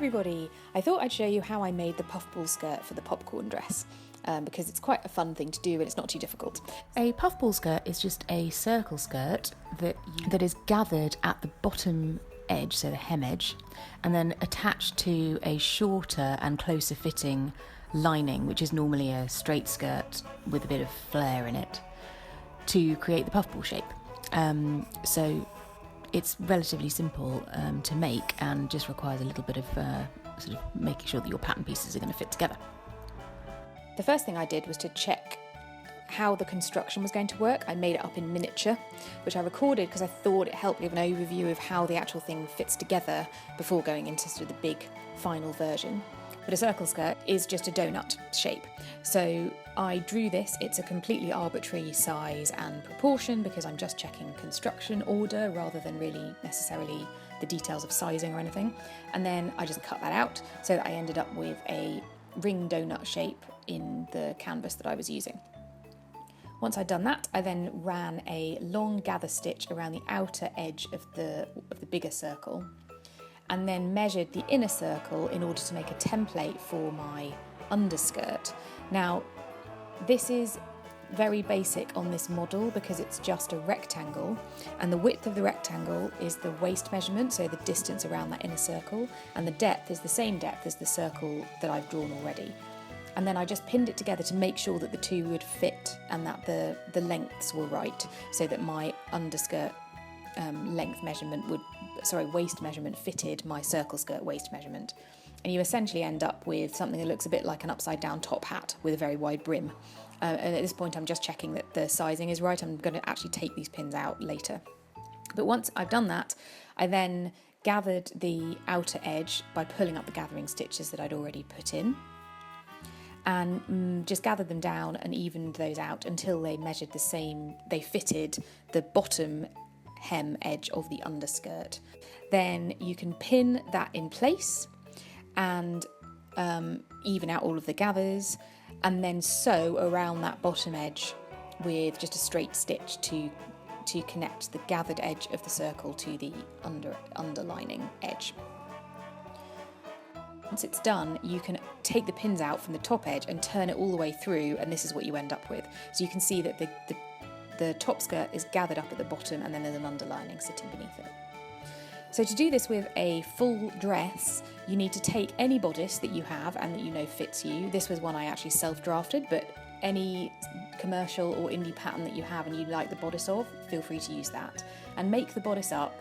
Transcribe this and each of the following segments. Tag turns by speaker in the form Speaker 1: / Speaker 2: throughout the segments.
Speaker 1: everybody! I thought I'd show you how I made the puffball skirt for the popcorn dress because it's quite a fun thing to do and it's not too difficult.
Speaker 2: A puffball skirt is just a circle skirt that is gathered at the bottom edge, so the hem edge, and then attached to a shorter and closer fitting lining, which is normally a straight skirt with a bit of flare in it, to create the puffball shape. So it's relatively simple to make and just requires a little bit of sort of making sure that your pattern pieces are going to fit together.
Speaker 1: The first thing I did was to check how the construction was going to work. I made it up in miniature, which I recorded because I thought it helped give an overview of how the actual thing fits together before going into sort of the big final version. But a circle skirt is just a donut shape. So I drew this. It's a completely arbitrary size and proportion because I'm just checking construction order rather than really necessarily the details of sizing or anything. And then I just cut that out so that I ended up with a ring donut shape in the canvas that I was using. Once I'd done that, I then ran a long gather stitch around the outer edge of the bigger circle, and then measured the inner circle in order to make a template for my underskirt. Now, this is very basic on this model because it's just a rectangle, and the width of the rectangle is the waist measurement, so the distance around that inner circle, and the depth is the same depth as the circle that I've drawn already. And then I just pinned it together to make sure that the two would fit and that the lengths were right, so that my underskirt waist measurement fitted my circle skirt waist measurement. And you essentially end up with something that looks a bit like an upside down top hat with a very wide brim. And at this point I'm just checking that the sizing is right. I'm going to actually take these pins out later. But once I've done that, I then gathered the outer edge by pulling up the gathering stitches that I'd already put in, and just gathered them down and evened those out until they measured the same, they fitted the bottom hem edge of the underskirt. Then you can pin that in place and even out all of the gathers, and then sew around that bottom edge with just a straight stitch to connect the gathered edge of the circle to the underlining edge. Once it's done, you can take the pins out from the top edge and turn it all the way through, and this is what you end up with. So you can see that the top skirt is gathered up at the bottom and then there's an underlining sitting beneath it. So to do this with a full dress, you need to take any bodice that you have and that you know fits you. This was one I actually self-drafted, but any commercial or indie pattern that you have and you like the bodice of, feel free to use that. And make the bodice up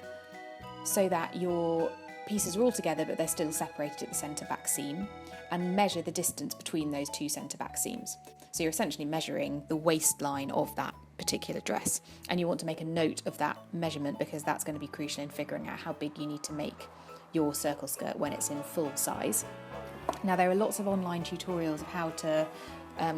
Speaker 1: so that your pieces are all together but they're still separated at the centre back seam, and measure the distance between those two centre back seams. So you're essentially measuring the waistline of that particular dress, and you want to make a note of that measurement because that's going to be crucial in figuring out how big you need to make your circle skirt when it's in full size. Now, there are lots of online tutorials of how to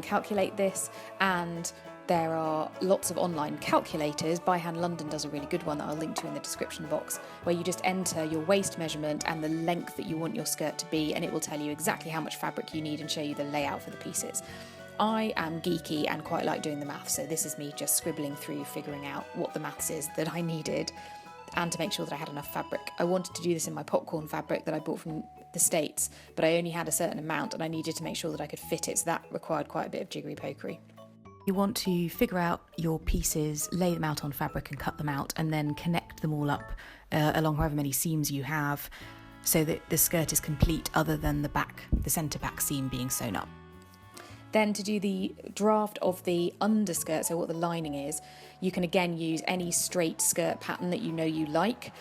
Speaker 1: calculate this, and there are lots of online calculators. By Hand London does a really good one that I'll link to in the description box, where you just enter your waist measurement and the length that you want your skirt to be, and it will tell you exactly how much fabric you need and show you the layout for the pieces. I am geeky and quite like doing the maths, so this is me just scribbling through, figuring out what the maths is that I needed and to make sure that I had enough fabric. I wanted to do this in my popcorn fabric that I bought from the States, but I only had a certain amount and I needed to make sure that I could fit it, so that required quite a bit of jiggery pokery.
Speaker 2: You want to figure out your pieces, lay them out on fabric and cut them out, and then connect them all up along however many seams you have, so that the skirt is complete other than the centre back seam being sewn up.
Speaker 1: Then to do the draft of the underskirt, so what the lining is, you can again use any straight skirt pattern that you know you like,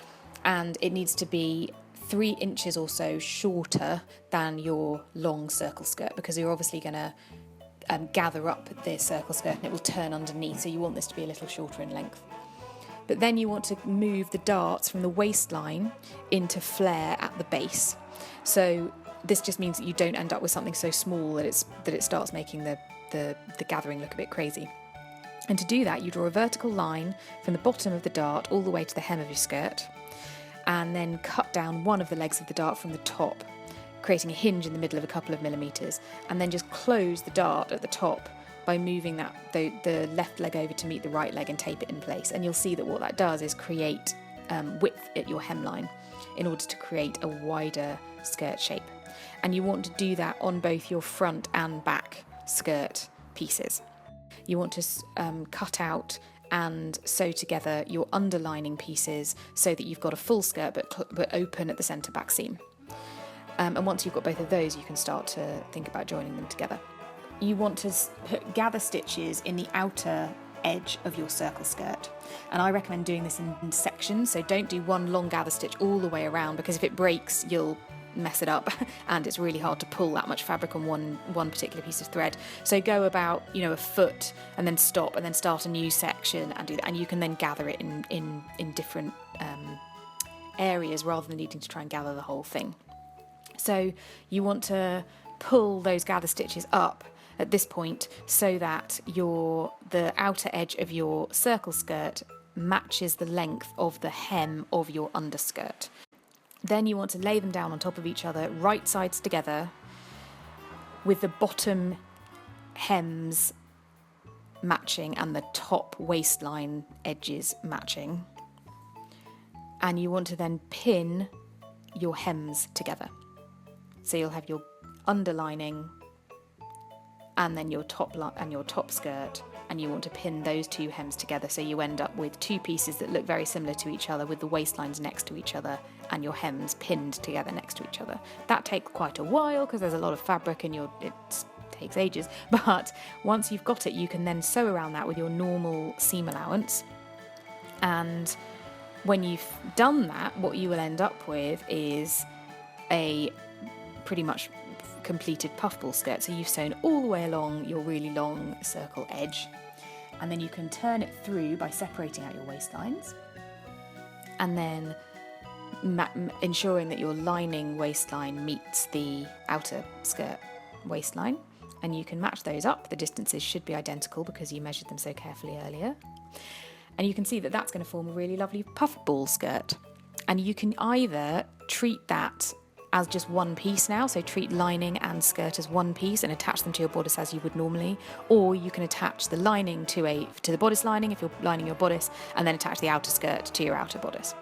Speaker 1: and it needs to be 3 inches or so shorter than your long circle skirt, because you're obviously going to gather up the circle skirt and it will turn underneath, so you want this to be a little shorter in length. But then you want to move the darts from the waistline into flare at the base. So this just means that you don't end up with something so small that it starts making the gathering look a bit crazy. And to do that, you draw a vertical line from the bottom of the dart all the way to the hem of your skirt, and then cut down one of the legs of the dart from the top, creating a hinge in the middle of a couple of millimetres, and then just close the dart at the top by moving the left leg over to meet the right leg and tape it in place. And you'll see that what that does is create width at your hemline in order to create a wider skirt shape. And you want to do that on both your front and back skirt pieces. You want to cut out and sew together your underlining pieces so that you've got a full skirt but open at the centre back seam. And once you've got both of those, you can start to think about joining them together. You want to put gather stitches in the outer edge of your circle skirt, and I recommend doing this in sections, so don't do one long gather stitch all the way around, because if it breaks you'll mess it up and it's really hard to pull that much fabric on one particular piece of thread. So go about a foot and then stop and then start a new section and do that, and you can then gather it in different areas rather than needing to try and gather the whole thing. So you want to pull those gather stitches up at this point so that the outer edge of your circle skirt matches the length of the hem of your underskirt. Then you want to lay them down on top of each other, right sides together, with the bottom hems matching and the top waistline edges matching. And you want to then pin your hems together. So you'll have your underlining and then your top skirt, and you want to pin those two hems together, so you end up with two pieces that look very similar to each other, with the waistlines next to each other and your hems pinned together next to each other. That takes quite a while because there's a lot of fabric and it takes ages, but once you've got it, you can then sew around that with your normal seam allowance. And when you've done that, what you will end up with is a pretty much completed puffball skirt. So you've sewn all the way along your really long circle edge, and then you can turn it through by separating out your waistlines and then ensuring that your lining waistline meets the outer skirt waistline, and you can match those up. The distances should be identical because you measured them so carefully earlier, and you can see that that's going to form a really lovely puffball skirt. And you can either treat that as just one piece now, so treat lining and skirt as one piece and attach them to your bodice as you would normally, or you can attach the lining to the bodice lining if you're lining your bodice, and then attach the outer skirt to your outer bodice.